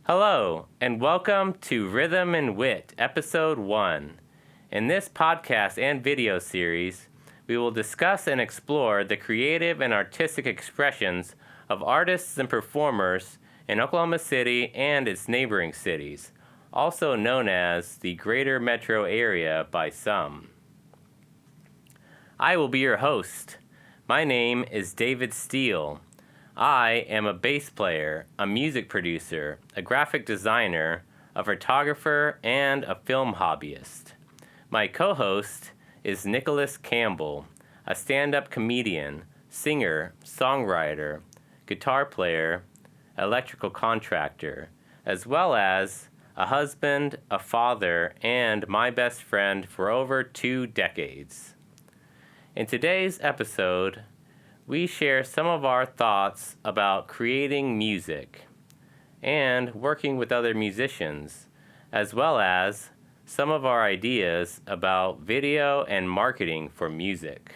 Hello, and welcome to Rhythm and Wit, Episode 1. In this podcast and video series, we will discuss and explore the creative and artistic expressions of artists and performers in Oklahoma City and its neighboring cities, also known as the Greater Metro Area by some. I will be your host. My name is David Steele. I am a bass player, a music producer, a graphic designer, a photographer, and a film hobbyist. My co-host is Nicholas Campbell, a stand-up comedian, singer, songwriter, guitar player, electrical contractor, as well as a husband, a father, and my best friend for over 2 decades. In today's episode, we share some of our thoughts about creating music and working with other musicians, as well as some of our ideas about video and marketing for music.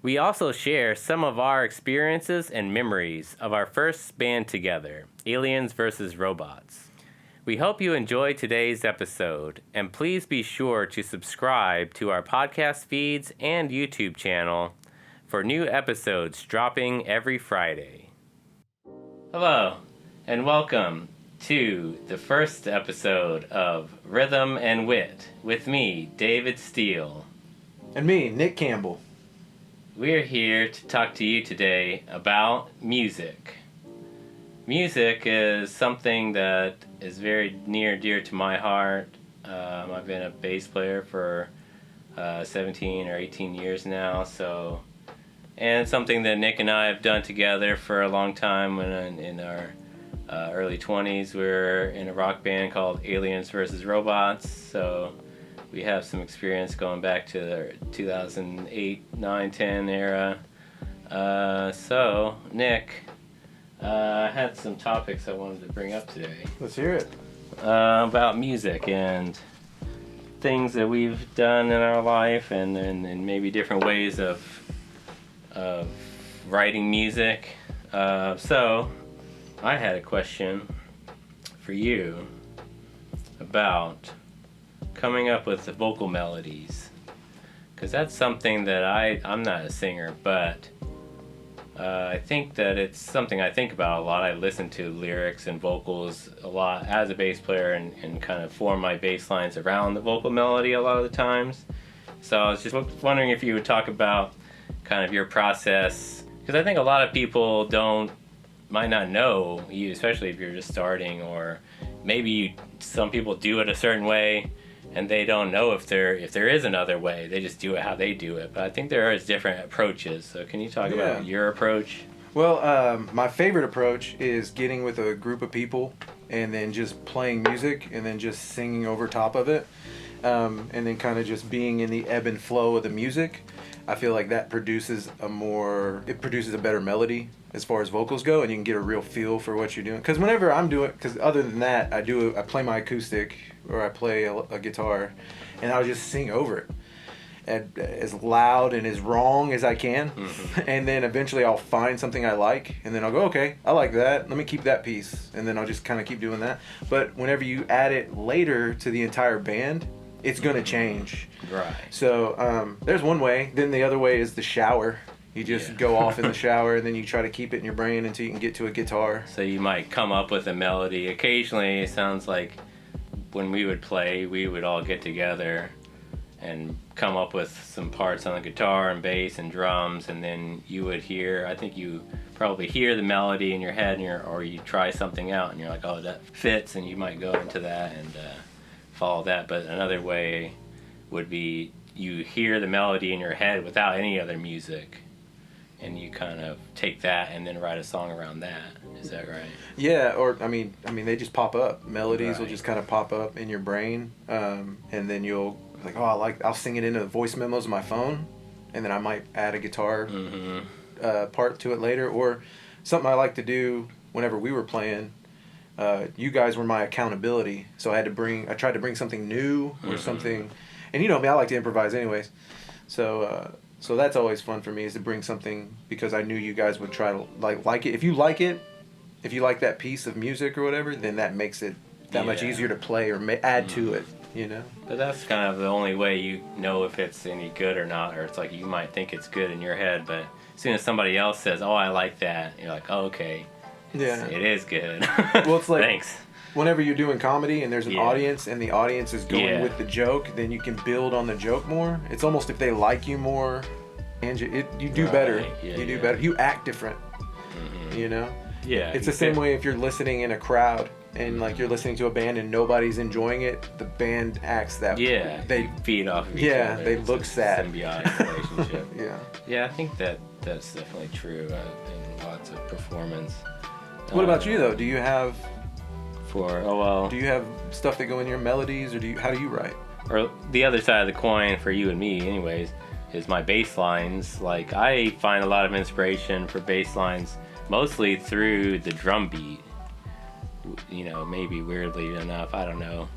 We also share some of our experiences and memories of our first band together, Aliens vs. Robots. We hope you enjoy today's episode, and please be sure to subscribe to our podcast feeds and YouTube channel for new episodes dropping every Friday. Hello, and welcome to the first episode of Rhythm and Wit with me, David Steele. And me, Nick Campbell. We're here to talk to you today about music. Music is something that is very near and dear to my heart. I've been a bass player for 17 or 18 years now, and it's something that Nick and I have done together for a long time. When in our early 20s, we were in a rock band called Aliens vs. Robots. So we have some experience going back to the 2008, 9, 10 era. So, Nick, I had some topics I wanted to bring up today. Let's hear it. About music and things that we've done in our life and maybe different ways of writing music. So I had a question for you about coming up with the vocal melodies, because that's something that I'm not a singer, but I think that it's something I think about a lot. I listen to lyrics and vocals a lot as a bass player and kind of form my bass lines around the vocal melody a lot of the times. So I was just wondering if you would talk about kind of your process, because I think a lot of people might not know, especially if you're just starting, or maybe some people do it a certain way and they don't know if there is another way. They just do it how they do it. But I think there is different approaches. So can you talk about your approach? Well, my favorite approach is getting with a group of people and then just playing music and then just singing over top of it, and then kind of just being in the ebb and flow of the music. I feel like that produces a better melody as far as vocals go, and you can get a real feel for what you're doing. Because whenever I'm doing, because other than that, I play my acoustic or I play a guitar, and I'll just sing over it as loud and as wrong as I can. Mm-hmm. And then eventually I'll find something I like, and then I'll go, okay, I like that, let me keep that piece, and then I'll just kind of keep doing that. But whenever you add it later to the entire band, it's going to change. Right. So there's one way. Then the other way is the shower. You just go off in the shower, and then you try to keep it in your brain until you can get to a guitar. So you might come up with a melody. Occasionally, it sounds like when we would play, we would all get together and come up with some parts on the guitar and bass and drums, and then you would I think you probably hear the melody in your head, or you try something out, and you're like, oh, that fits, and you might go into that and follow that. But another way would be you hear the melody in your head without any other music, and you kind of take that and then write a song around that. Is that right? Yeah, or I mean they just pop up. Melodies will just kind of pop up in your brain, and then you'll like, oh, I'll sing it into the voice memos of my phone, and then I might add a guitar part to it later. Or something I like to do whenever we were playing. You guys were my accountability, so I tried to bring something new or something, and you know me, I like to improvise anyways. So that's always fun for me, is to bring something, because I knew you guys would try to like it. If you like it, if you like that piece of music or whatever, then that makes it that much easier to play or add to it, you know? But that's kind of the only way you know if it's any good or not, or it's like you might think it's good in your head, but as soon as somebody else says, oh, I like that, you're like, oh, okay, it is good. Well, it's like, thanks. Whenever you're doing comedy and there's an audience and the audience is going with the joke, then you can build on the joke more. It's almost if they like you more, and you do better. You do better. You act different, you know? Yeah. It's the same way if you're listening in a crowd and like you're listening to a band and nobody's enjoying it, the band acts that way. Yeah, they feed off of each other. Yeah, they look sad. Symbiotic relationship. Yeah, I think that's definitely true in lots of performance. What about you though? Do you have do you have stuff that go in your melodies, or how do you write? Or the other side of the coin for you and me, anyways, is my bass lines. Like I find a lot of inspiration for bass lines mostly through the drum beat. You know, maybe weirdly enough, I don't know.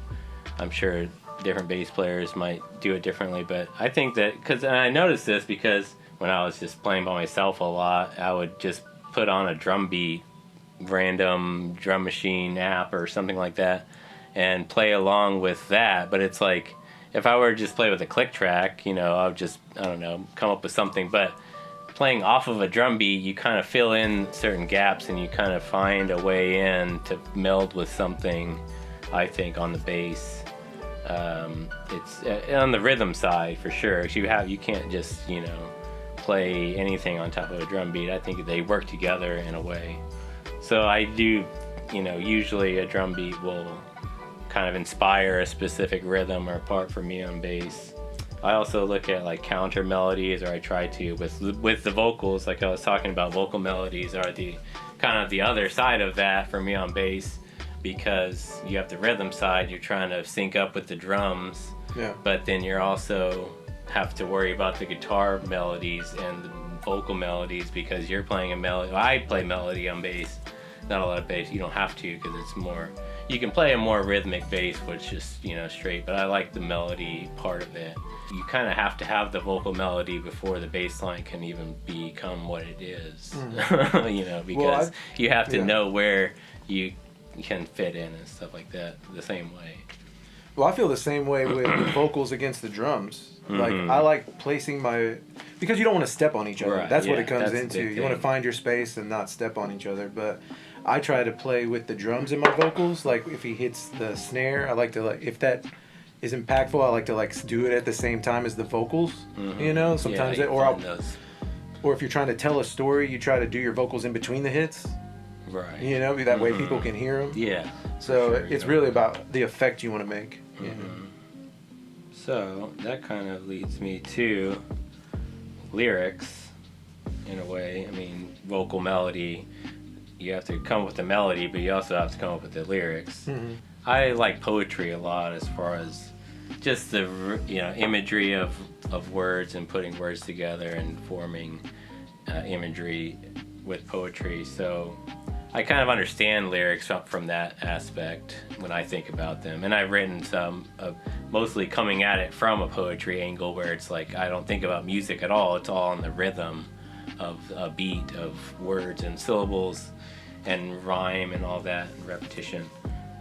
I'm sure different bass players might do it differently, but I think that, and I noticed this because when I was just playing by myself a lot, I would just put on a drum beat, random drum machine app or something like that, and play along with that. But it's like, if I were to just play with a click track, you know, I would just, I don't know, come up with something. But playing off of a drum beat, you kind of fill in certain gaps and you kind of find a way in to meld with something, I think, on the bass. It's on the rhythm side for sure. You can't just, you know, play anything on top of a drum beat. I think they work together in a way. So I do, you know, usually a drum beat will kind of inspire a specific rhythm or part for me on bass. I also look at like counter melodies, or I try to with the vocals, like I was talking about. Vocal melodies are the kind of the other side of that for me on bass, because you have the rhythm side, you're trying to sync up with the drums, but then you're also have to worry about the guitar melodies and the vocal melodies, because you're playing a melody. I play melody on bass, not a lot of bass. You don't have to, because it's more, you can play a more rhythmic bass, which is, you know, straight, but I like the melody part of it. You kind of have to have the vocal melody before the bass line can even become what it is. You know, because you have to know where you can fit in and stuff like that the same way. Well, I feel the same way with the vocals against the drums. Like, I like placing because you don't want to step on each other. Right, that's what it comes into. You want to find your space and not step on each other. But I try to play with the drums in my vocals. Like, if he hits the snare, I like to, like, if that is impactful, I like to, like, do it at the same time as the vocals. You know, sometimes or if you're trying to tell a story, you try to do your vocals in between the hits. Right. You know, that way people can hear them. Yeah. So it's really about the effect you want to make. So that kind of leads me to lyrics, in a way. I mean, vocal melody, you have to come up with the melody, but you also have to come up with the lyrics. I like poetry a lot, as far as just the, you know, imagery of words and putting words together and forming imagery with poetry. So I kind of understand lyrics from that aspect when I think about them. And I've written some mostly coming at it from a poetry angle, where it's like I don't think about music at all. It's all on the rhythm of a beat of words and syllables and rhyme and all that, and repetition.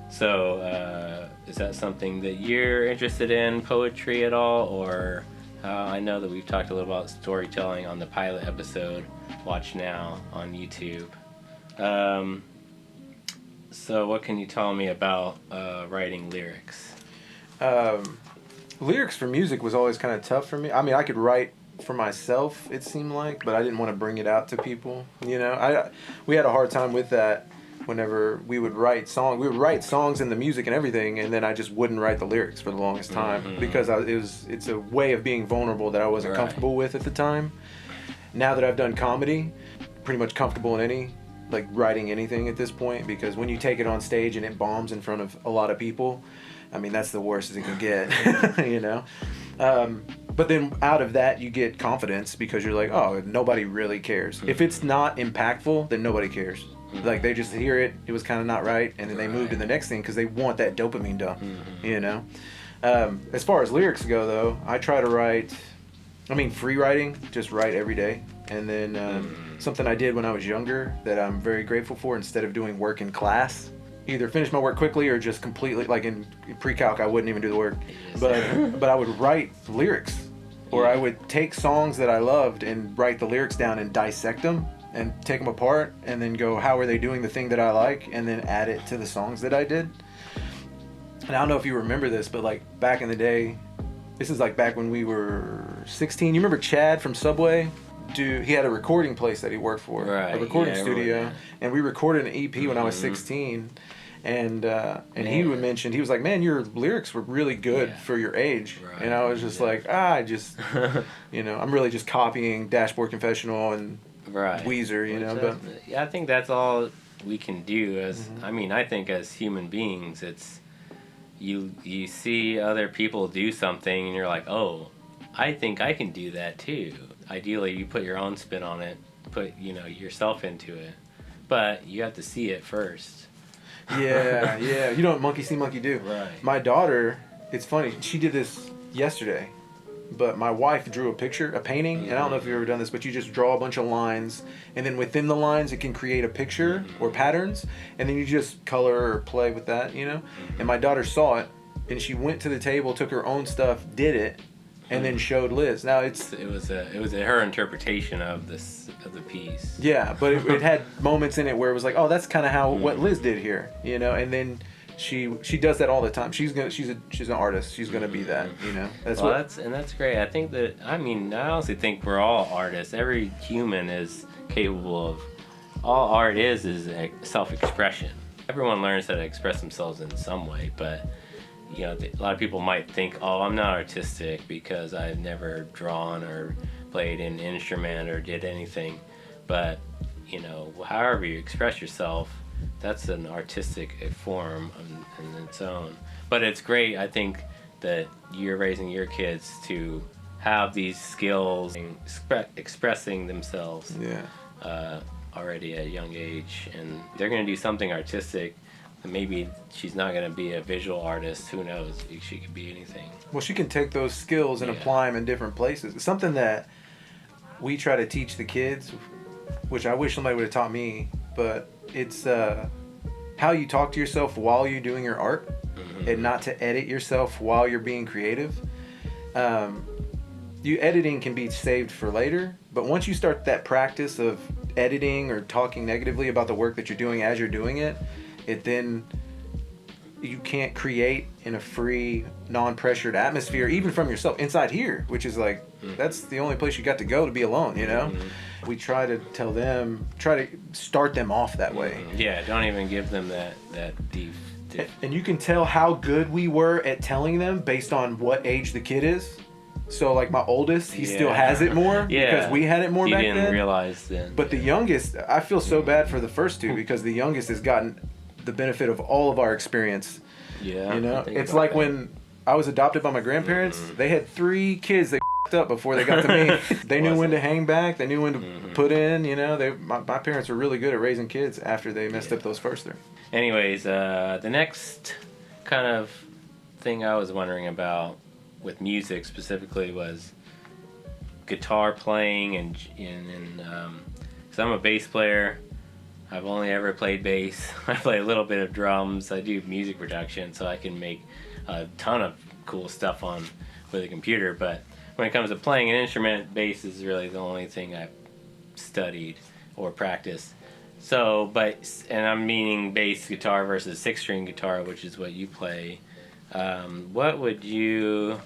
So is that something that you're interested in, poetry at all? Or I know that we've talked a little about storytelling on the pilot episode, Watch Now, on YouTube. So what can you tell me about writing lyrics? Lyrics for music was always kind of tough for me. I mean, I could write for myself, it seemed like, but I didn't want to bring it out to people. You know, we had a hard time with that. Whenever we would write songs in the music and everything, and then I just wouldn't write the lyrics for the longest time because it's a way of being vulnerable that I wasn't comfortable with at the time. Now that I've done comedy, pretty much comfortable in writing anything at this point, because when you take it on stage and it bombs in front of a lot of people, I mean, that's the worst it can get, you know? But then out of that, you get confidence, because you're like, oh, nobody really cares. If it's not impactful, then nobody cares. Like, they just hear it, it was kind of not right, and then they move to the next thing because they want that dopamine dump, you know? As far as lyrics go, though, I try to write, free writing, just write every day. And then something I did when I was younger that I'm very grateful for, instead of doing work in class, either finish my work quickly or just completely, like in pre-calc, I wouldn't even do the work. But I would write lyrics, or I would take songs that I loved and write the lyrics down and dissect them and take them apart and then go, how are they doing the thing that I like? And then add it to the songs that I did. And I don't know if you remember this, but like back in the day, this is like back when we were 16. You remember Chad from Subway? He had a recording place that he worked for, right, a recording studio, and we recorded an EP when I was 16. And he would mention, he was like, man, your lyrics were really good for your age. Right. And I was just like, I just, I'm really just copying Dashboard Confessional and Weezer, But I think that's all we can do as, I think as human beings, it's, you see other people do something and you're like, oh, I think I can do that too. Ideally, you put your own spin on it, put yourself into it, but you have to see it first. Yeah. You know what monkey see, monkey do. Right. My daughter, it's funny. She did this yesterday, but my wife drew a painting, and I don't know if you've ever done this, but you just draw a bunch of lines, and then within the lines, it can create a picture or patterns, and then you just color or play with that, And my daughter saw it, and she went to the table, took her own stuff, did it, and then showed Liz. Now it was her interpretation of the piece. Yeah, but it had moments in it where it was like, oh, that's kind of how what Liz did here, And then she does that all the time. She's an artist. She's gonna be that, That's great. I think that I honestly think we're all artists. Every human is capable of. All art is self-expression. Everyone learns how to express themselves in some way, but. A lot of people might think, oh, I'm not artistic because I've never drawn or played an instrument or did anything. But, however you express yourself, that's an artistic form in its own. But it's great, I think, that you're raising your kids to have these skills, expressing themselves already at a young age. And they're going to do something artistic. Maybe she's not going to be a visual artist. Who knows? She could be anything. Well, she can take those skills and apply them in different places. It's something that we try to teach the kids, which I wish somebody would have taught me, but it's how you talk to yourself while you're doing your art, and not to edit yourself while you're being creative. Editing can be saved for later, but once you start that practice of editing or talking negatively about the work that you're doing as you're doing it, then you can't create in a free, non-pressured atmosphere, even from yourself inside here, which is like that's the only place you got to go to be alone. We try to tell them, try to start them off that way. Yeah, don't even give them that deep. And you can tell how good we were at telling them based on what age the kid is. So like my oldest, he still has it more because we had it more back then. He didn't realize then. But the youngest, I feel so bad for the first two because the youngest has gotten the benefit of all of our experience. It's like when I was adopted by my grandparents, they had 3 kids they f***ed up before they got to me. They knew when to hang back, they knew when to put in, my parents were really good at raising kids after they messed up those first 3. Anyways, the next kind of thing I was wondering about with music specifically was guitar playing and because I'm a bass player. I've only ever played bass. I play a little bit of drums. I do music production, so I can make a ton of cool stuff with a computer. But when it comes to playing an instrument, bass is really the only thing I've studied or practiced. So, and I'm meaning bass guitar versus 6-string guitar, which is what you play. What would you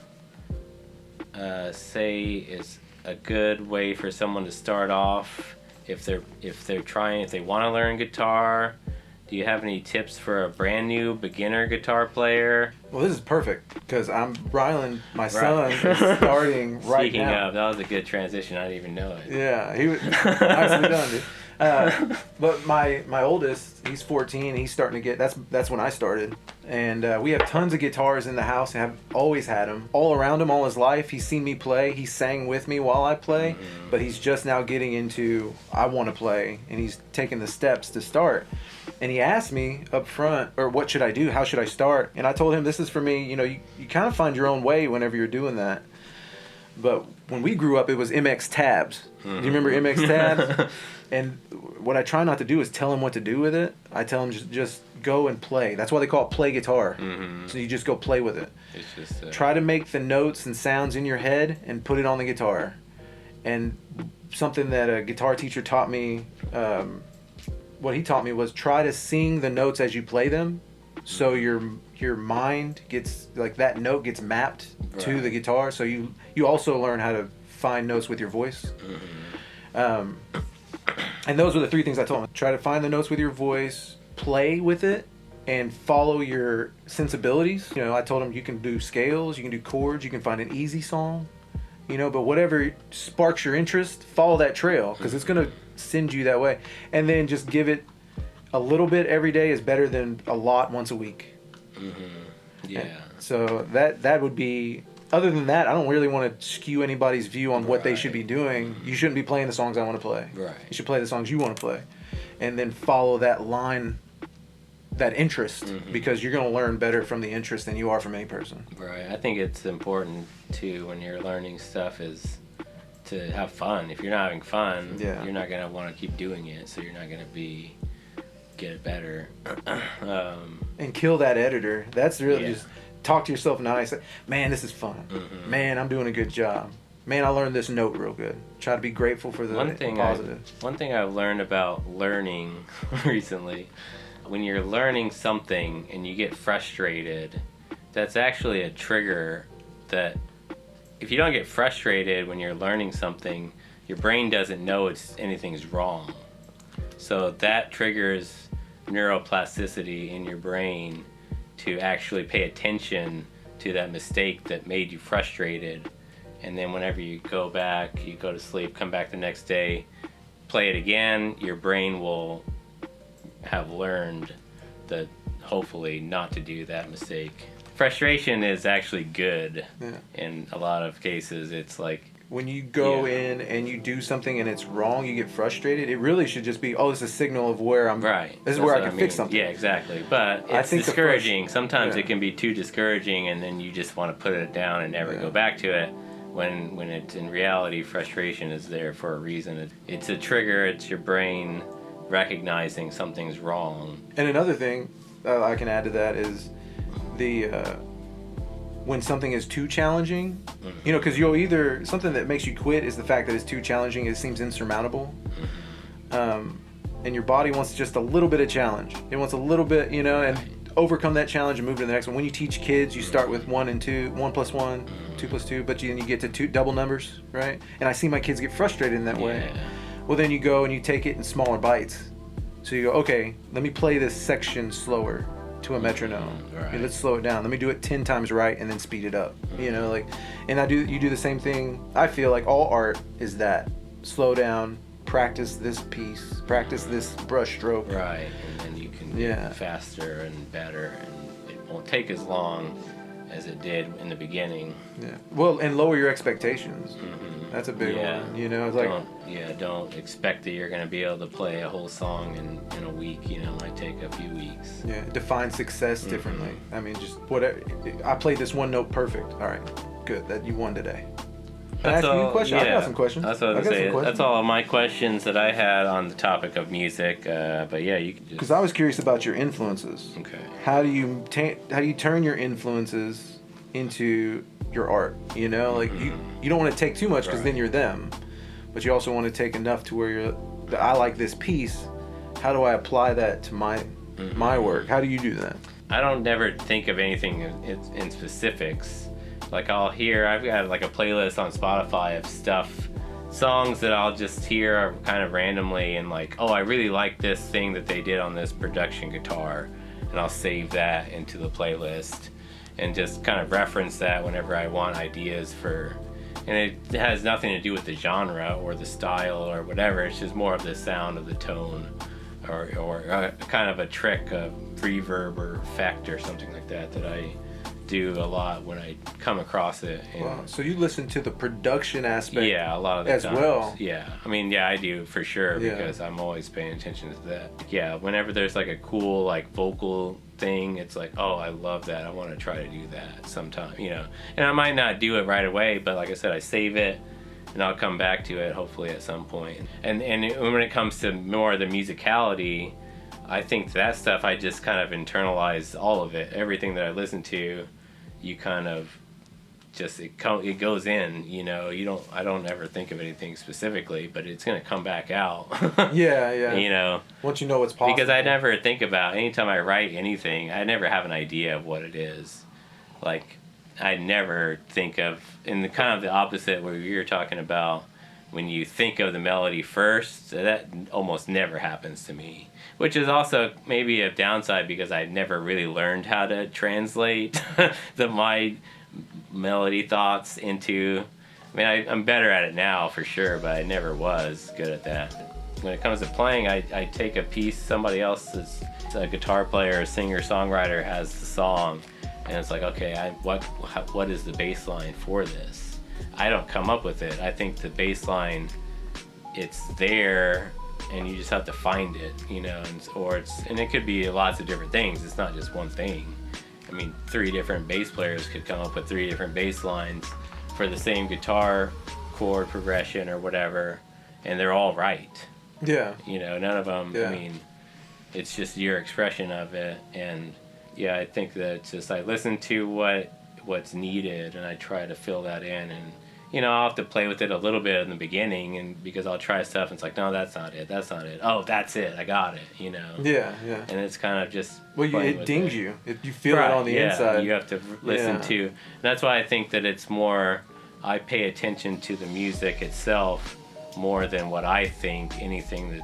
say is a good way for someone to start off? If they want to learn guitar, do you have any tips for a brand new beginner guitar player? Well, this is perfect because Rylan, my son, is starting right now. Speaking of, that was a good transition. I didn't even know it. Yeah, he was nicely done, dude. But my oldest, he's 14. He's starting to get. That's when I started, and we have tons of guitars in the house. And have always had them all around him all his life. He's seen me play. He sang with me while I play, but he's just now getting into I want to play, and he's taking the steps to start. And he asked me up front, or what should I do? How should I start? And I told him this is for me. You kind of find your own way whenever you're doing that. But when we grew up, it was MX tabs. Do you remember MX tabs? And what I try not to do is tell them what to do with it. I tell them just go and play. That's why they call it play guitar. So you just go play with it. It's just try to make the notes and sounds in your head and put it on the guitar. And something that a guitar teacher taught me, what he taught me was try to sing the notes as you play them, so your mind gets, like, that note gets mapped to the guitar. So you also learn how to find notes with your voice. And those were the three things I told him. Try to find the notes with your voice, play with it, and follow your sensibilities. You know, I told him you can do scales, you can do chords, you can find an easy song, you know, but whatever sparks your interest, follow that trail, because it's going to send you that way. And then just give it a little bit every day is better than a lot once a week. Yeah. And so that would be... Other than that, I don't really want to skew anybody's view on what they should be doing. You shouldn't be playing the songs I want to play. Right. You should play the songs you want to play. And then follow that line, that interest, because you're going to learn better from the interest than you are from any person. Right. I think it's important, too, when you're learning stuff, is to have fun. If you're not having fun, you're not going to want to keep doing it, so you're not going to get it better. And kill that editor. That's really just... Talk to yourself nice. Man, this is fun. Man, I'm doing a good job. Man, I learned this note real good. Try to be grateful for the positive. One thing I've learned about learning recently, when you're learning something and you get frustrated, that's actually a trigger that if you don't get frustrated when you're learning something, your brain doesn't know anything's wrong. So that triggers neuroplasticity in your brain to actually pay attention to that mistake that made you frustrated. And then whenever you go back, you go to sleep, come back the next day, play it again, your brain will have learned that hopefully not to do that mistake. Frustration is actually good. In a lot of cases. It's like, when you go in and you do something and it's wrong, you get frustrated, it really should just be, it's a signal of where I'm... Right. This is where I can fix something. Yeah, exactly. But it's discouraging. Sometimes it can be too discouraging, and then you just want to put it down and never go back to it. When it's in reality, frustration is there for a reason. It's a trigger. It's your brain recognizing something's wrong. And another thing I can add to that is when something is too challenging, you know, because you'll either... Something that makes you quit is the fact that it's too challenging. It seems insurmountable. And your body wants just a little bit of challenge. It wants a little bit, you know, and overcome that challenge and move to the next one. When you teach kids, you start with 1 and 2, 1 plus 1, 2 plus 2, but then you get to 2 double numbers, right? And I see my kids get frustrated in that way. Well, then you go and you take it in smaller bites. So you go, okay, let me play this section slower to a metronome. Okay, let's slow it down. Let me do it 10 times right and then speed it up. You know, like, and you do the same thing. I feel like all art is that. Slow down, practice this piece, practice this brush stroke. Right, and then you can get faster and better, and it won't take as long as it did in the beginning. Yeah. Well, and lower your expectations. That's a big one. You know, it's don't expect that you're going to be able to play a whole song in a week. You know, it might take a few weeks. Yeah, define success differently. I mean, just whatever. I played this one note perfect. All right, good. That you won today. Can I ask you a question? I got some questions. That's what I was going to say. That's all of my questions that I had on the topic of music. But yeah, you can just... Because I was curious about your influences. Okay. How do you turn your influences into your art? You know, like you don't want to take too much because then you're them, but you also want to take enough to where I like this piece. How do I apply that to my work? How do you do that? I don't never think of anything in specifics. Like I've got like a playlist on Spotify of songs that I'll just hear kind of randomly, and like, I really like this thing that they did on this production guitar, and I'll save that into the playlist and just kind of reference that whenever I want ideas for, and it has nothing to do with the genre or the style or whatever. It's just more of the sound of the tone, or kind of a trick, a reverb or effect or something like that I do a lot when I come across it. Wow. So you listen to the production aspect, yeah, a lot of the as times. well. Yeah, I mean, yeah, I do for sure Yeah. because I'm always paying attention to that. Yeah, whenever there's like a cool like vocal thing, it's like, oh, I love that. I want to try to do that sometime, you know. And I might not do it right away, but like I said, I save it and I'll come back to it hopefully at some point. And when it comes to more of the musicality, I think that stuff I just kind of internalize all of it. Everything that I listen to, you kind of just it goes in, you know. I don't ever think of anything specifically, but it's gonna come back out. Yeah. You know, Once you know what's possible. because I never think about, anytime I write anything, I never have an idea of what it is. Like, I never think of, in the kind of the opposite where you were talking about, when you think of the melody first, that almost never happens to me. Which is also maybe a downside because I never really learned how to translate my melody thoughts into. I mean, I'm better at it now for sure, but I never was good at that. When it comes to playing, I take a piece, somebody else's, a guitar player, a singer, songwriter has the song, and it's like, okay, what is the bass line for this? I don't come up with it. I think the bass line, it's there, and you just have to find it, you know, and it could be lots of different things. It's not just one thing. I mean, 3 different bass players could come up with 3 different bass lines for the same guitar chord progression or whatever, and they're all right. Yeah. You know, none of them, Yeah. I mean, it's just your expression of it. And yeah, I think that it's just, I listen to what's needed and I try to fill that in. And, you know, I'll have to play with it a little bit in the beginning, and because I'll try stuff and it's like, no, that's not it. Oh, that's it. I got it, you know. Yeah. And it's kind of just It dings you. You feel right, it on the inside. You have to listen to. And that's why I think that it's more, I pay attention to the music itself more than what I think. Anything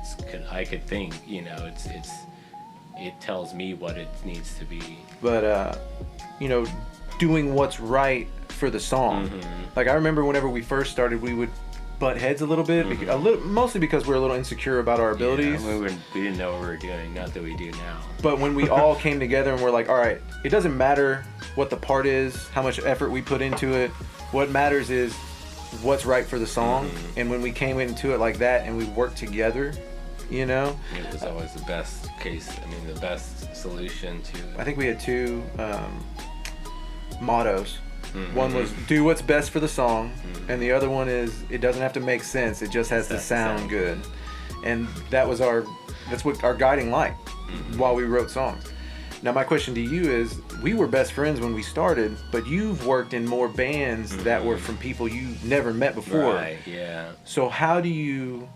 I could think, you know, it tells me what it needs to be. But you know, doing what's right for the song. Mm-hmm. Like, I remember whenever we first started, we would butt heads a little bit, mostly because we're a little insecure about our abilities. Yeah, we didn't know what we were doing, not that we do now. But when we all came together and we're like, all right, it doesn't matter what the part is, how much effort we put into it. What matters is what's right for the song. Mm-hmm. And when we came into it like that and we worked together, you know, It was always the best case. I mean, the best solution to. I think we had 2 mottos. Mm-hmm. One was do what's best for the song, and the other one is it doesn't have to make sense, it just has to sound good. And that's what our guiding light while we wrote songs. Now my question to you is, we were best friends when we started, but you've worked in more bands that were from people you never met before. Right, yeah. So how do you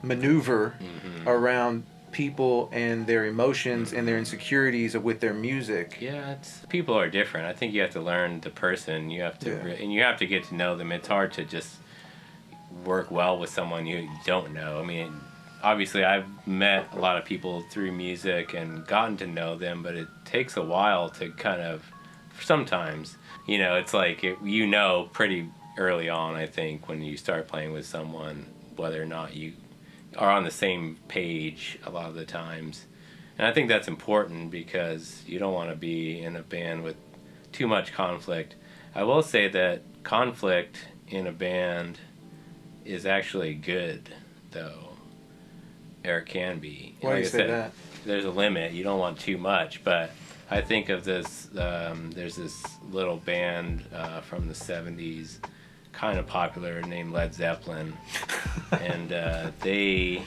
maneuver around people and their emotions and their insecurities with their music? Yeah, people are different. I think you have to learn the person. You have to, and you have to get to know them. It's hard to just work well with someone you don't know. I mean, obviously, I've met a lot of people through music and gotten to know them, but it takes a while to kind of, sometimes, you know, it's like, you know pretty early on, I think, when you start playing with someone, whether or not you are on the same page a lot of the times. And I think that's important because you don't want to be in a band with too much conflict. I will say that conflict in a band is actually good, though. Or it can be. Why do you say that? There's a limit. You don't want too much, but I think of this, there's this little band from the 70s, kind of popular, named Led Zeppelin, and they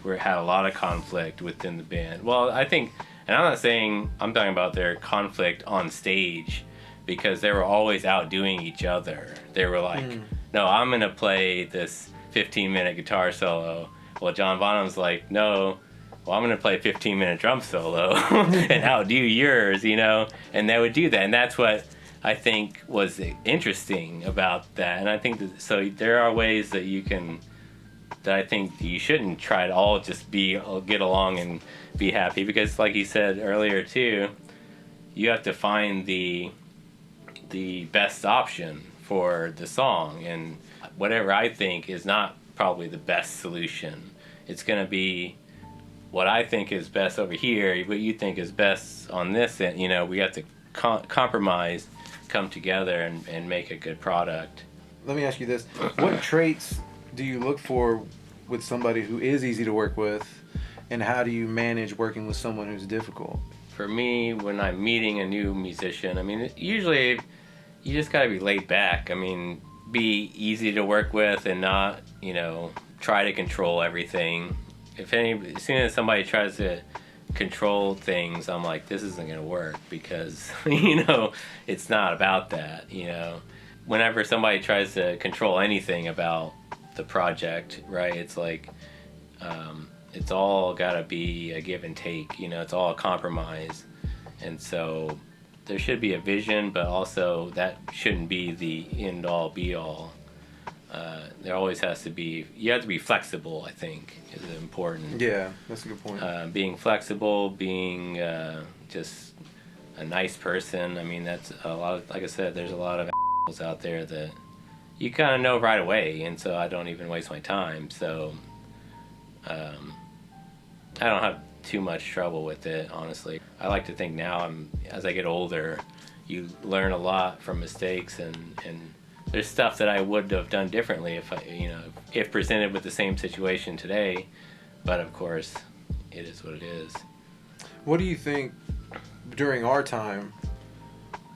had a lot of conflict within the band. Well, I think, and I'm talking about their conflict on stage, because they were always outdoing each other. They were like, no, I'm gonna play this 15-minute guitar solo. Well, John Bonham's like, no, well, I'm gonna play a 15-minute drum solo and outdo yours, you know? And they would do that, and that's what I think was interesting about that. And I think that, so there are ways that I think you shouldn't try to all just get along and be happy, because like you said earlier too, you have to find the best option for the song, and whatever I think is not probably the best solution. It's going to be what I think is best over here, what you think is best on this end. You know, we have to compromise come together and make a good product. Let me ask you this. What traits do you look for with somebody who is easy to work with, and how do you manage working with someone who's difficult? For me, when I'm meeting a new musician, I mean, usually you just got to be laid back. I mean, be easy to work with and not, try to control everything. As soon as somebody tries to control things, I'm like, this isn't going to work because, it's not about that, Whenever somebody tries to control anything about the project, right, it's like, it's all got to be a give and take, it's all a compromise. And so there should be a vision, but also that shouldn't be the end all be all. There always has to be, you have to be flexible, I think, is important. Yeah, that's a good point. Being flexible, being just a nice person. I mean, that's a lot of, like I said, there's a lot of assholes out there that you kind of know right away, and so I don't even waste my time. So I don't have too much trouble with it, honestly. I like to think now, as I get older, you learn a lot from mistakes, and there's stuff that I would have done differently if presented with the same situation today. But of course, it is what it is. What do you think during our time?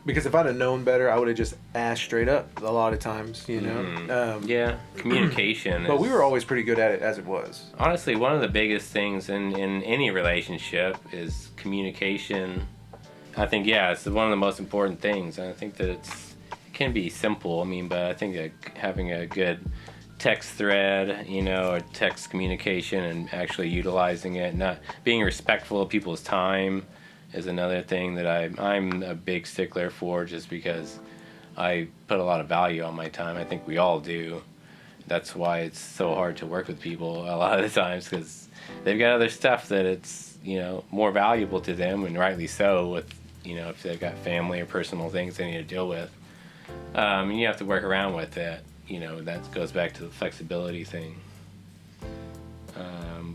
Because if I'd have known better, I would have just asked straight up a lot of times, Yeah, communication. But we were always pretty good at it as it was. Honestly, one of the biggest things in any relationship is communication. I think, it's one of the most important things. And I think that it can be simple, but I think that having a good text thread, or text communication and actually utilizing it, not being respectful of people's time is another thing that I'm a big stickler for, just because I put a lot of value on my time. I think we all do. That's why it's so hard to work with people a lot of the times, because they've got other stuff that it's, more valuable to them, and rightly so, with, if they've got family or personal things they need to deal with. And you have to work around with that. That goes back to the flexibility thing.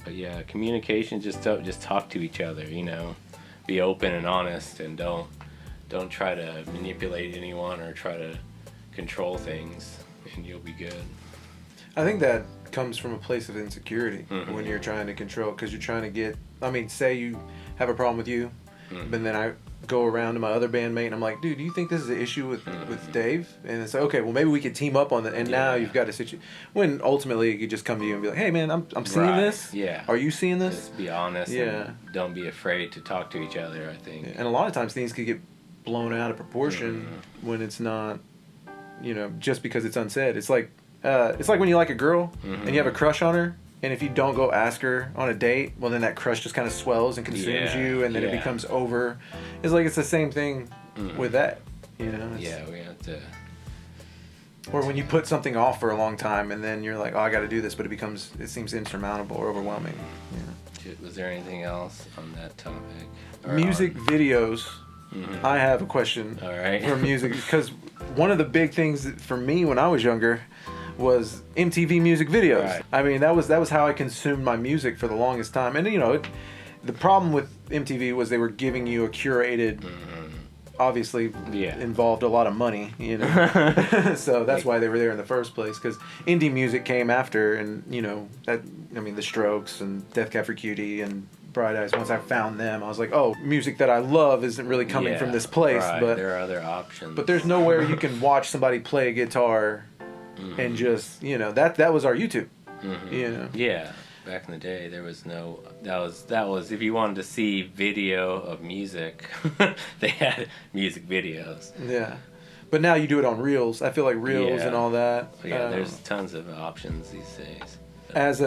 But yeah, communication, just talk to each other, be open and honest, and don't try to manipulate anyone or try to control things, and you'll be good. I think that comes from a place of insecurity when you're trying to control, because you're trying to get, say you have a problem with you, but then I go around to my other bandmate and I'm like, dude, do you think this is an issue with Dave? And it's like, okay, well, maybe we could team up on that. And now you've got a situation when ultimately you could just come to you and be like, hey man, I'm seeing this. Yeah. Are you seeing this? Just be honest. Yeah. And don't be afraid to talk to each other, I think. And a lot of times things could get blown out of proportion when it's not, just because it's unsaid. It's like when you like a girl and you have a crush on her. And if you don't go ask her on a date, well, then that crush just kind of swells and consumes you, and then it becomes over. It's like it's the same thing with that, we have to. Or when you put something off for a long time, and then you're like, oh, I got to do this, but it seems insurmountable or overwhelming. Was there anything else on that topic? Music videos. I have a question for music, because one of the big things for me when I was younger was MTV music videos. Right. I mean, that was how I consumed my music for the longest time. And the problem with MTV was they were giving you a curated, obviously involved a lot of money, so that's why they were there in the first place, because indie music came after, and the Strokes and Death Cab for Cutie and Bright Eyes. Once I found them, I was like, oh, music that I love isn't really coming from this place. But there are other options. But there's nowhere you can watch somebody play a guitar and just, that was our YouTube. Yeah. Back in the day, there was no. That was if you wanted to see video of music, they had music videos. Yeah, but now you do it on Reels. I feel like Reels and all that. Yeah, there's tons of options these days. As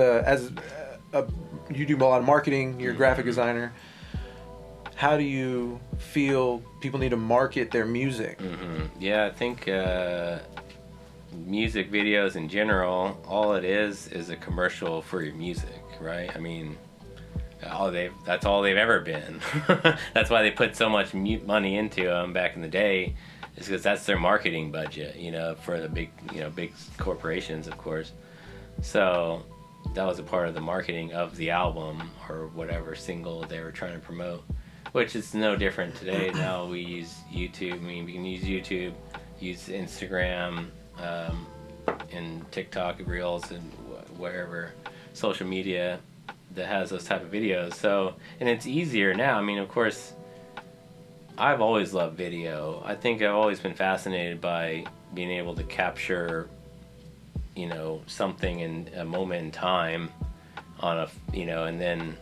you do a lot of marketing. You're a graphic designer. How do you feel people need to market their music? Yeah, I think music videos in general, all it is a commercial for your music, right? I mean, that's all they've ever been. That's why they put so much money into them back in the day, is because that's their marketing budget, for the big corporations, of course. So that was a part of the marketing of the album or whatever single they were trying to promote. which is no different today. Now we use YouTube. I mean, we can use YouTube, use Instagram, and TikTok Reels, and wherever social media that has those type of videos. So, and it's easier now. I mean, of course, I've always loved video. I think I've always been fascinated by being able to capture, something in a moment in time on and then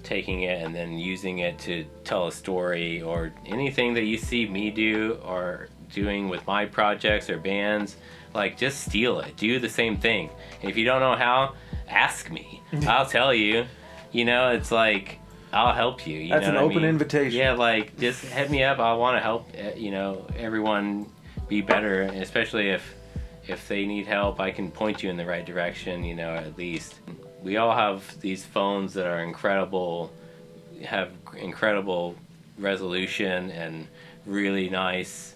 taking it and then using it to tell a story, or anything that you see me do or doing with my projects or bands. Like, just steal it. Do the same thing. If you don't know how, ask me. I'll tell you. It's like, I'll help you. That's an open invitation. Yeah, like, just hit me up. I want to help, everyone be better, especially if they need help. I can point you in the right direction, at least. We all have these phones that are have incredible resolution and really nice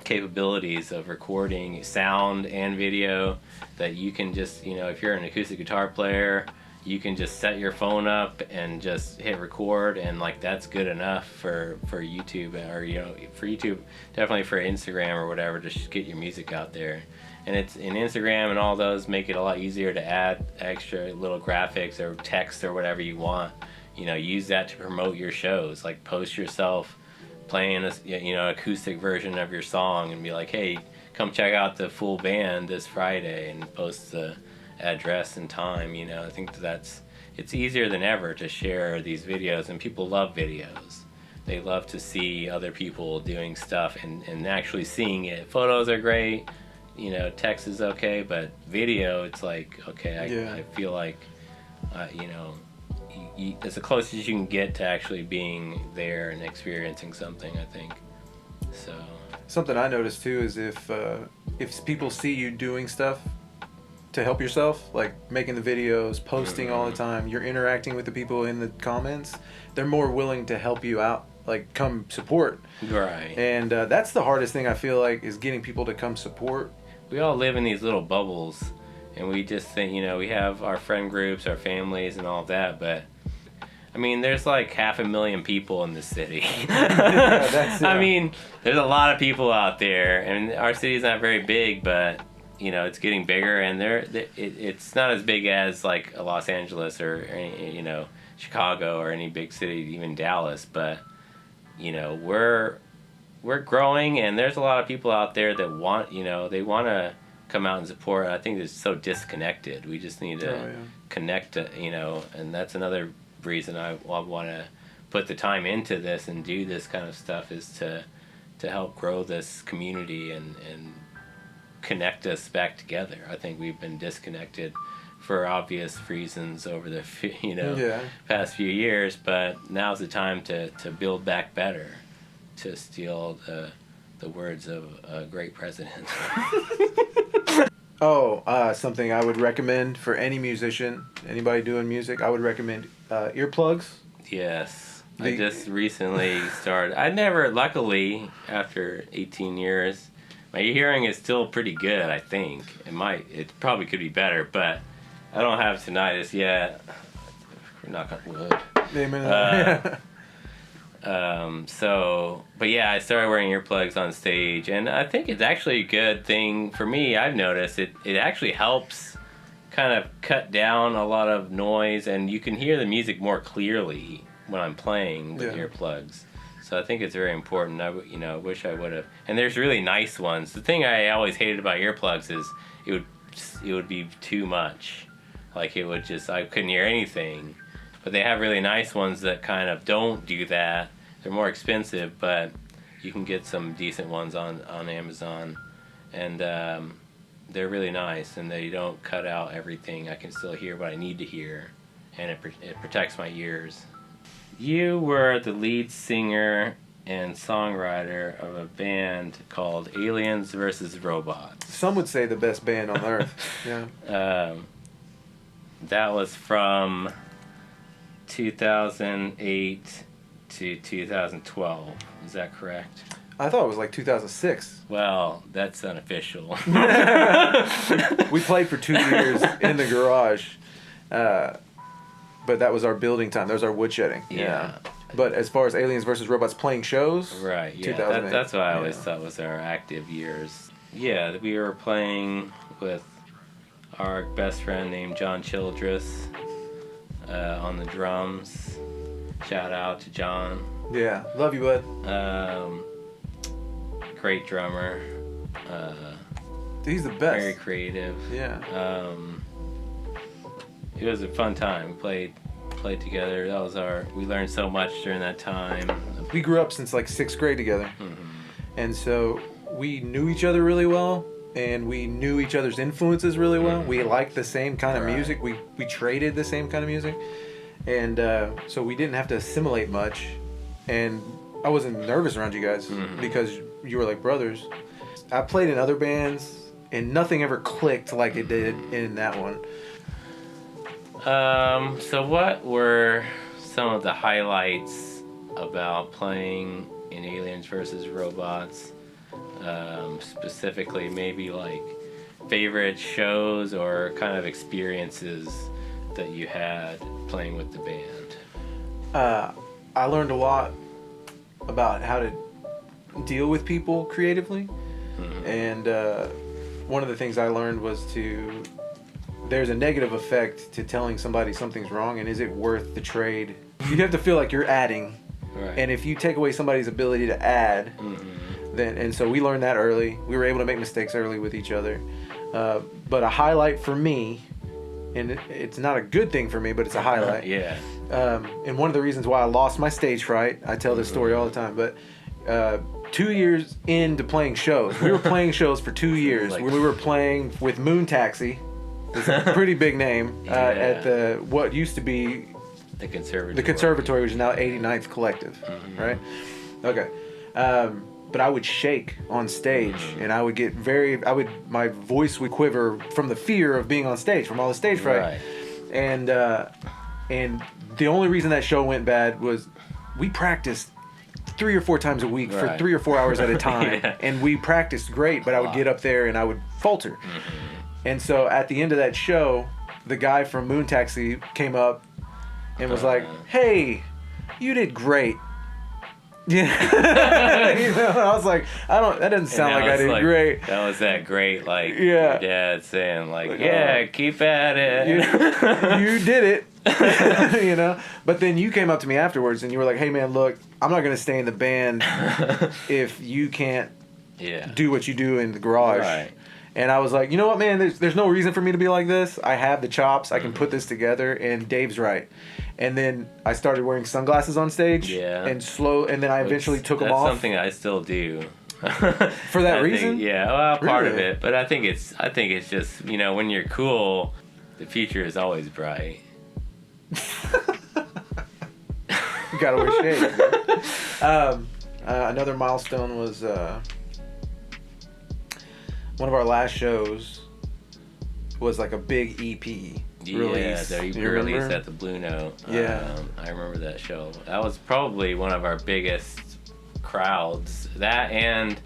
capabilities of recording sound and video, that you can just, if you're an acoustic guitar player, you can just set your phone up and just hit record, and like, that's good enough for YouTube, or for YouTube, definitely for Instagram or whatever, to get your music out there. And it's in Instagram, and all those make it a lot easier to add extra little graphics or text or whatever you want. Use that to promote your shows. Like, post yourself playing a acoustic version of your song, and be like, hey, come check out the full band this Friday, and post the address and time. I think it's easier than ever to share these videos, and people love videos. They love to see other people doing stuff and actually seeing it. Photos are great, text is okay, but video, it's like, okay, I feel like, it's the closest you can get to actually being there and experiencing something, I think. So something I noticed too is if people see you doing stuff to help yourself, like making the videos, posting all the time, you're interacting with the people in the comments, they're more willing to help you out, like come support. Right. And that's the hardest thing, I feel like, is getting people to come support. We all live in these little bubbles, and we just think, we have our friend groups, our families, and all that, but I mean, there's like 500,000 people in this city. I mean, there's a lot of people out there, and our city's not very big, but it's getting bigger, and it's not as big as like a Los Angeles or Chicago or any big city, even Dallas, but we're growing, and there's a lot of people out there that want they want to come out and support. I think it's so disconnected. We just need to connect, and that's another reason I want to put the time into this and do this kind of stuff, is to help grow this community and connect us back together. I think we've been disconnected for obvious reasons over the past few years, but now's the time to build back better, to steal the words of a great president. Something I would recommend for any musician, anybody doing music, I would recommend earplugs. Yes. I just recently started. Luckily, after 18 years, my hearing is still pretty good, I think. It probably could be better, but I don't have tinnitus yet. Knock on wood. Amen. But yeah, I started wearing earplugs on stage, and I think it's actually a good thing for me. I've noticed it actually helps kind of cut down a lot of noise, and you can hear the music more clearly when I'm playing with earplugs. So I think it's very important. I wish I would have. And there's really nice ones. The thing I always hated about earplugs is it would be too much. Like, I couldn't hear anything. But they have really nice ones that kind of don't do that. They're more expensive, but you can get some decent ones on Amazon. And they're really nice, and they don't cut out everything. I can still hear what I need to hear, and it protects my ears. You were the lead singer and songwriter of a band called Aliens vs. Robots. Some would say the best band on earth. Yeah. That was from 2008 to 2012. Is that correct? I thought it was like 2006. Well, that's unofficial. We played for 2 years in the garage. But that was our building time. That was our woodshedding. Yeah. But as far as Aliens versus Robots playing shows, Right, yeah. 2008. That's what I always thought was our active years. Yeah, we were playing with our best friend named John Childress on the drums. Shout out to John. Yeah, love you, bud. Great drummer. He's the best. Very creative. Yeah. It was a fun time. We played together. We learned so much during that time. We grew up since like 6th grade together. Mm-hmm. And so we knew each other really well, and we knew each other's influences really well. We liked the same kind of music. We traded the same kind of music. And so we didn't have to assimilate much. And I wasn't nervous around you guys because you were like brothers. I played in other bands, and nothing ever clicked like it did in that one. So what were some of the highlights about playing in Aliens versus Robots? Specifically, maybe like favorite shows or kind of experiences that you had playing with the band? I learned a lot about how to deal with people creatively. And one of the things I learned was there's a negative effect to telling somebody something's wrong, and is it worth the trade? You have to feel like you're adding. Right. And if you take away somebody's ability to add, and so we learned that early. We were able to make mistakes early with each other. But a highlight for me, and it's not a good thing for me, but it's a highlight. Yeah. And one of the reasons why I lost my stage fright, I tell this story all the time, but 2 years into playing shows, we were playing shows for 2 years. We were playing with Moon Taxi. It's a pretty big name at what used to be the conservatory. The conservatory, which is now 89th Collective, right? Okay. But I would shake on stage, and I would get my voice would quiver from the fear of being on stage, from all the stage fright. Right. And the only reason that show went bad was we practiced 3 or 4 times a week for 3 or 4 hours at a time, and we practiced great, but I would get up there and I would falter. And so at the end of that show, the guy from Moon Taxi came up and was like, "Hey, you did great." Yeah. I was like, that doesn't sound like I did great. That was that great, your dad saying, keep at it. You did it. But then you came up to me afterwards and you were like, "Hey man, look, I'm not going to stay in the band if you can't do what you do in the garage." Right. And I was like, "You know what, man, there's no reason for me to be like this. I have the chops. I can put this together." And Dave's right. And then I started wearing sunglasses on stage. Yeah. And then I eventually took them off. That's something I still do. For that reason? Part of it. But I think it's just, when you're cool, the future is always bright. You gotta wear shades. Another milestone was one of our last shows was like a big EP release. Yeah, the EP release at the Blue Note. Yeah. I remember that show. That was probably one of our biggest crowds. That and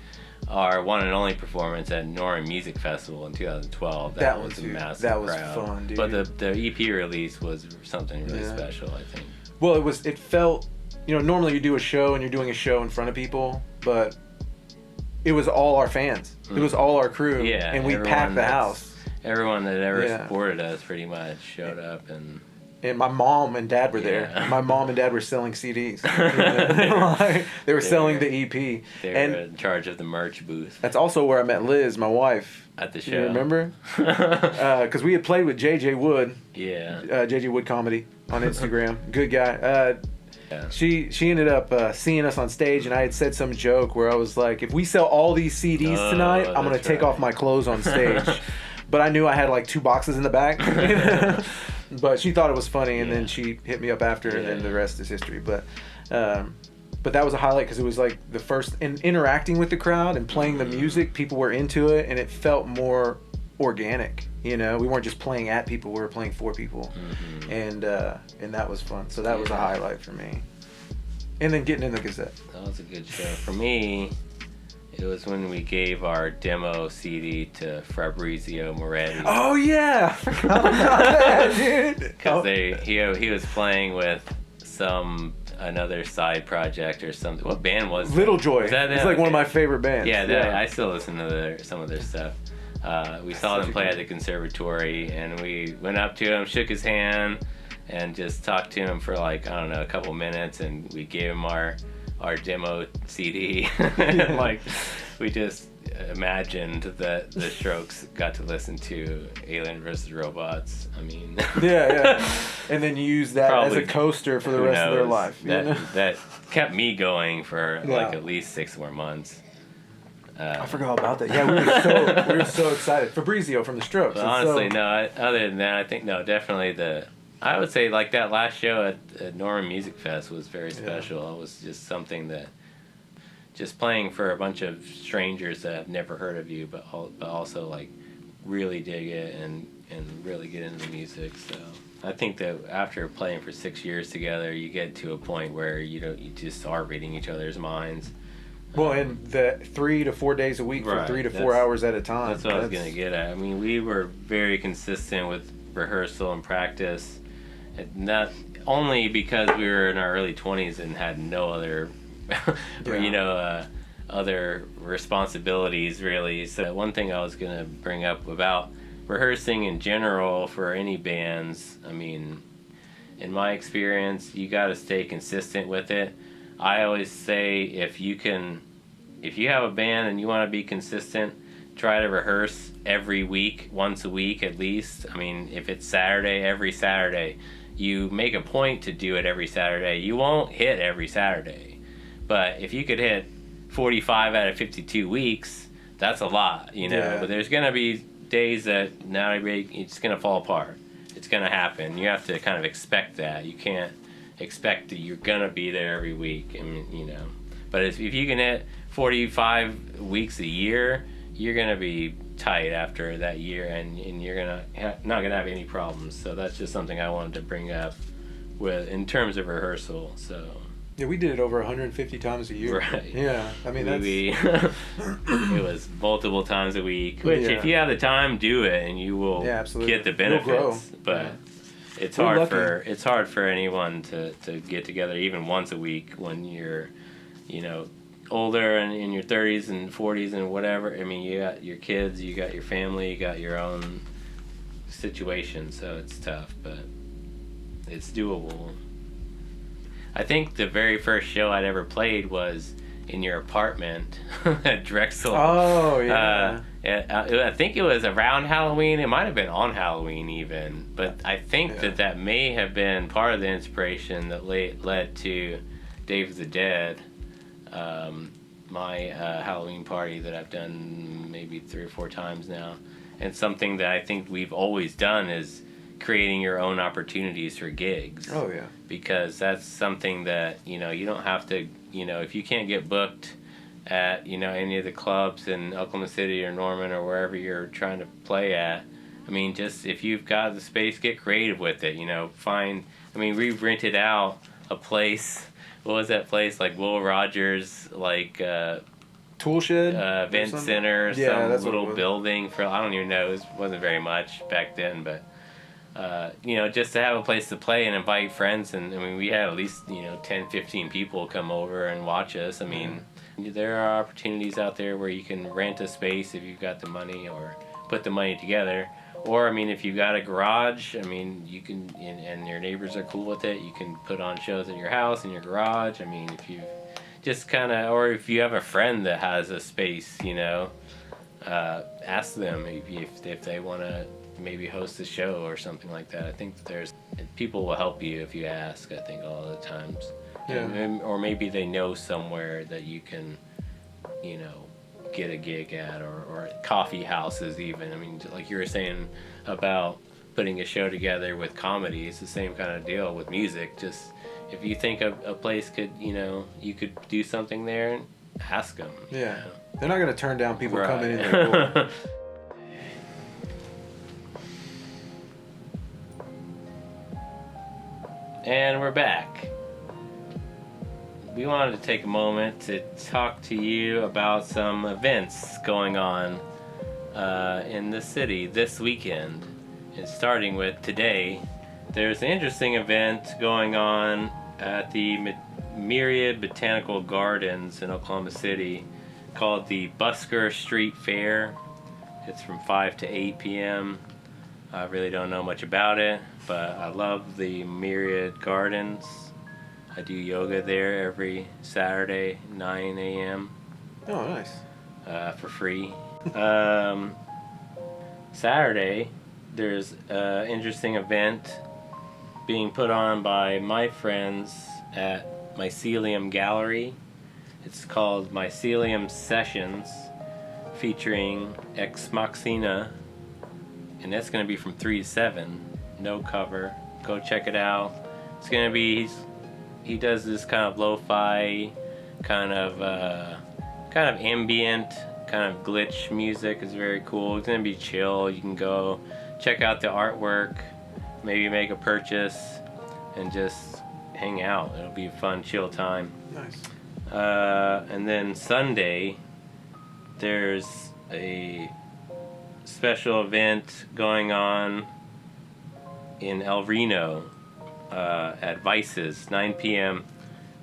our one and only performance at Norman Music Festival in 2012. That was a massive crowd. That was fun, dude. But the EP release was something really special, I think. Well, it felt, normally you do a show and you're doing a show in front of people, but it was all our fans. It was all our crew. Yeah. And we packed the house. Everyone that ever supported us pretty much showed up. And my mom and dad were there. My mom and dad were selling CDs. They were selling the EP. They were in charge of the merch booth. That's also where I met Liz, my wife. At the show. You remember? Because we had played with JJ Wood. Yeah. JJ Wood Comedy on Instagram. Good guy. She ended up seeing us on stage, and I had said some joke where I was like, if we sell all these CDs tonight, I'm going to take off my clothes on stage. But I knew I had like 2 boxes in the back. But she thought it was funny, and then she hit me up after, and then the rest is history. But that was a highlight because it was like the first, and interacting with the crowd and playing the music, people were into it, and it felt more organic. We weren't just playing at people, we were playing for people. And that was fun. So that was a highlight for me. And then getting in the Gazette. That was a good show. For me, it was when we gave our demo CD to Fabrizio Moretti. Oh yeah, I forgot about that, dude. Because he was playing with some another side project or something. What band was Little that? Joy. Was that It's like one of my favorite bands. Yeah, I still listen to some of their stuff. We saw them play at the conservatory, and we went up to him, shook his hand, and just talked to him for like, I don't know, a couple minutes, and we gave him our demo CD. And like, we just imagined that the Strokes got to listen to Alien vs. Robots. I mean... yeah. And then use that as a Probably, coaster for the rest of their life. That kept me going for like at least 6 more months. I forgot about that. Yeah, we were so excited. Fabrizio from the Strokes. But honestly, other than that, I think, definitely I would say like that last show at Norman Music Fest was very special. It was just something that, just playing for a bunch of strangers that have never heard of you, but also like really dig it and really get into the music. So I think that after playing for 6 years together, you get to a point where you just are reading each other's minds. Well, and the 3 to 4 days a week for 3 to 4 hours at a time. That's what I was going to get at. I mean, we were very consistent with rehearsal and practice. And not only because we were in our early 20s and had no other, other responsibilities, really. So one thing I was going to bring up about rehearsing in general for any bands, I mean, in my experience, you got to stay consistent with it. I always say if you have a band and you want to be consistent, try to rehearse every week, once a week at least. I mean, if it's Saturday, every Saturday. You make a point to do it every Saturday. You won't hit every Saturday. But if you could hit 45 out of 52 weeks, that's a lot, Yeah. But there's going to be days that it's going to fall apart. It's going to happen. You have to kind of expect that. You can't expect that you're gonna be there every week. I mean, but if you can hit 45 weeks a year, you're gonna be tight after that year, and you're not gonna have any problems. So that's just something I wanted to bring up in terms of rehearsal. So yeah, we did it over 150 times a year. Right. Yeah, I mean it was multiple times a week. Which, if you have the time, do it, and you will get the benefits. You'll grow. But it's hard for anyone to get together even once a week when you're, older and in your 30s and 40s and whatever. I mean, you got your kids, you got your family, you got your own situation, so it's tough, but it's doable. I think the very first show I'd ever played was in your apartment at Drexel. Oh, yeah. I think it was around Halloween. It might have been on Halloween even. But I think that may have been part of the inspiration that led to Day of the Dead, my Halloween party that I've done maybe 3 or 4 times now. And something that I think we've always done is creating your own opportunities for gigs. Oh, yeah. Because that's something that, you don't have to, if you can't get booked at, any of the clubs in Oklahoma City or Norman or wherever you're trying to play at, I mean, just if you've got the space, get creative with it, we rented out a place. What was that place? Like Will Rogers, Toolshed? Event center, Yeah, that's some what it little was. building for, I don't even know, it wasn't very much back then, but just to have a place to play and invite friends. And I mean, we had at least 10, 15 people come over and watch us. I mean, there are opportunities out there where you can rent a space if you've got the money, or put the money together. Or, I mean, if you've got a garage, I mean, you can, and your neighbors are cool with it, you can put on shows at your house, in your garage. I mean, if you just kind of, or if you have a friend that has a space, ask them if they want to maybe host a show or something like that. I think people will help you if you ask, I think, all the times. Yeah. Or maybe they know somewhere that you can, get a gig at, or coffee houses even. I mean, like you were saying about putting a show together with comedy, it's the same kind of deal with music. Just if you think a place could, you could do something there, ask them. Yeah. They're not going to turn down people coming in their door. And we're back. We wanted to take a moment to talk to you about some events going on in the city this weekend. And starting with today, there's an interesting event going on at the Myriad Botanical Gardens in Oklahoma City called the Busker Street Fair. It's from 5 to 8 p.m. I really don't know much about it, but I love the Myriad Gardens. I do yoga there every Saturday, 9 a.m. Oh, nice. For free. Saturday, there's an interesting event being put on by my friends at Mycelium Gallery. It's called Mycelium Sessions, featuring Ex Machina, and that's going to be from 3 to 7. No cover. Go check it out. It's going to be, he does this kind of lo-fi, kind of ambient, kind of glitch music. It's very cool. It's going to be chill. You can go check out the artwork, maybe make a purchase, and just hang out. It'll be a fun, chill time. Nice. And then Sunday, there's a special event going on in El Reno at Vices, 9 p.m.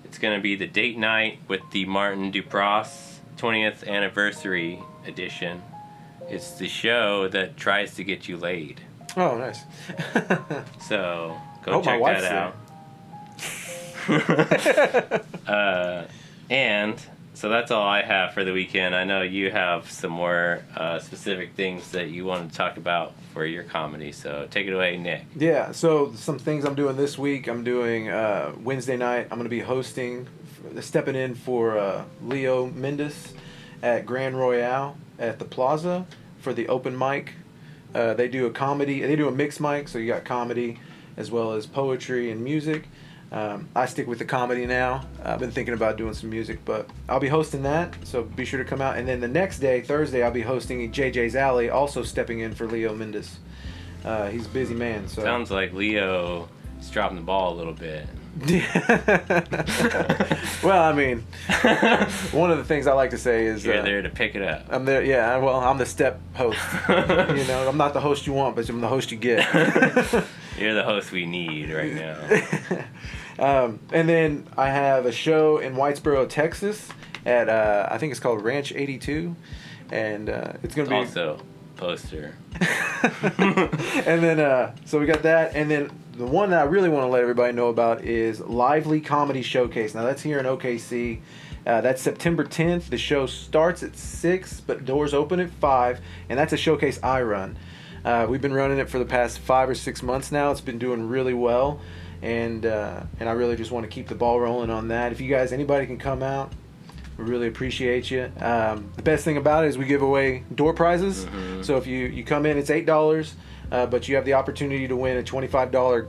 It's going to be the date night with the Martin Dupross 20th anniversary edition. It's the show that tries to get you laid. Oh, nice. So go check that out. And so that's all I have for the weekend. I know you have some more specific things that you want to talk about for your comedy. So take it away, Nick. Yeah, so some things I'm doing this week. I'm doing Wednesday night. I'm going to be stepping in for Leo Mendes at Grand Royale at the Plaza for the open mic. They do a comedy. They do a mixed mic, so you got comedy as well as poetry and music. I stick with the comedy now. I've been thinking about doing some music, but I'll be hosting that, so be sure to come out. And then the next day, Thursday, I'll be hosting JJ's Alley, also stepping in for Leo Mendes. He's a busy man. So sounds like Leo is dropping the ball a little bit. Well, I mean, one of the things I like to say is you're there to pick it up. I'm there. Yeah, well, I'm the step host. You know, I'm not the host you want, but I'm the host you get. You're the host we need right now. And then I have a show in Whitesboro, Texas at I think it's called Ranch 82, and it's gonna be also poster. And then so we got that, and then the one that I really want to let everybody know about is Lively Comedy Showcase. Now that's here in OKC. That's September 10th. The show starts at 6, but doors open at 5, and that's a showcase I run. We've been running it for the past 5 or 6 months now. It's been doing really well, and I really just want to keep the ball rolling on that. If you guys, anybody can come out, we really appreciate you. The best thing about it is we give away door prizes. Mm-hmm. So if you come in, it's $8, but you have the opportunity to win a $25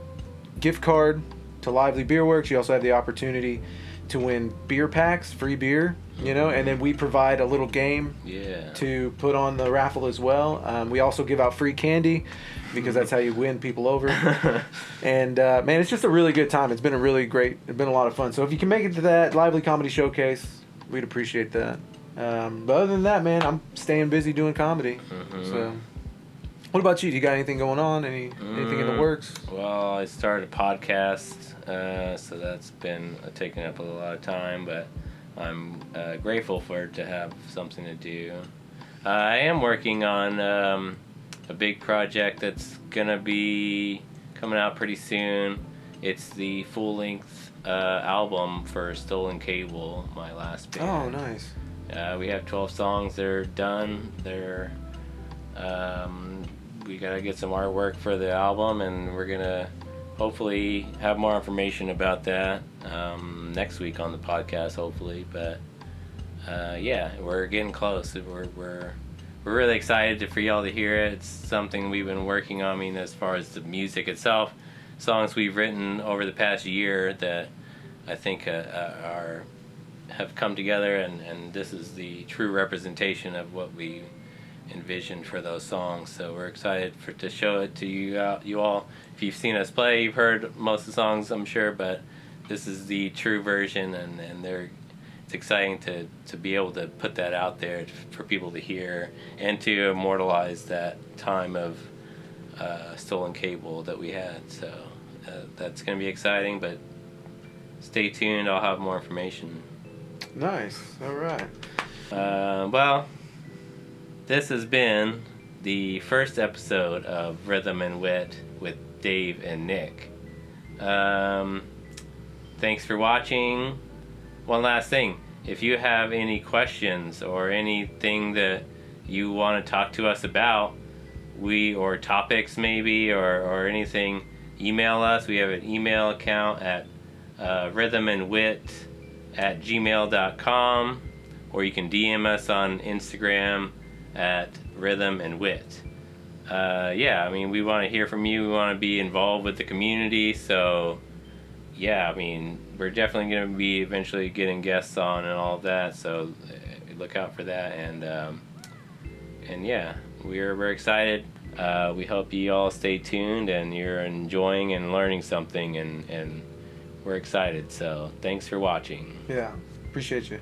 gift card to Lively Beer Works. You also have the opportunity to win beer packs, free beer, you know, and then we provide a little game to put on the raffle as well. We also give out free candy because that's how you win people over. And man, it's just a really good time. It's been a lot of fun. So if you can make it to that Lively Comedy Showcase, we'd appreciate that. But other than that, man, I'm staying busy doing comedy. Mm-hmm. So what about you? Do you got anything going on? Anything in the works? Well, I started a podcast, so that's been taking up a lot of time, but I'm grateful for it to have something to do. I am working on a big project that's going to be coming out pretty soon. It's the full-length album for Stolen Cable, my last band. Oh, nice. We have 12 songs that are done. We got to get some artwork for the album, and we're going to hopefully have more information about that next week on the podcast, hopefully. But yeah, we're getting close. We're really excited for y'all to hear it. It's something we've been working on. I mean, as far as the music itself, songs we've written over the past year that I think have come together, and this is the true representation of what we envisioned for those songs. So we're excited to show it to you all. If you've seen us play, you've heard most of the songs, I'm sure, but this is the true version, and it's exciting to be able to put that out there for people to hear and to immortalize that time of Stolen Cable that we had. So that's going to be exciting, but stay tuned. I'll have more information. Nice. All right. Well, this has been the first episode of Rhythm and Wit with Dave and Nick. Thanks for watching. One last thing. If you have any questions or anything that you want to talk to us about, or topics maybe, or anything, email us. We have an email account at rhythmandwit@gmail.com, or you can DM us on Instagram at rhythmandwit. Yeah, I mean, we want to hear from you. We want to be involved with the community. So, yeah, I mean, we're definitely going to be eventually getting guests on and all of that. So, look out for that. And yeah, we're excited. We hope you all stay tuned and you're enjoying and learning something. And we're excited. So, thanks for watching. Yeah, appreciate you.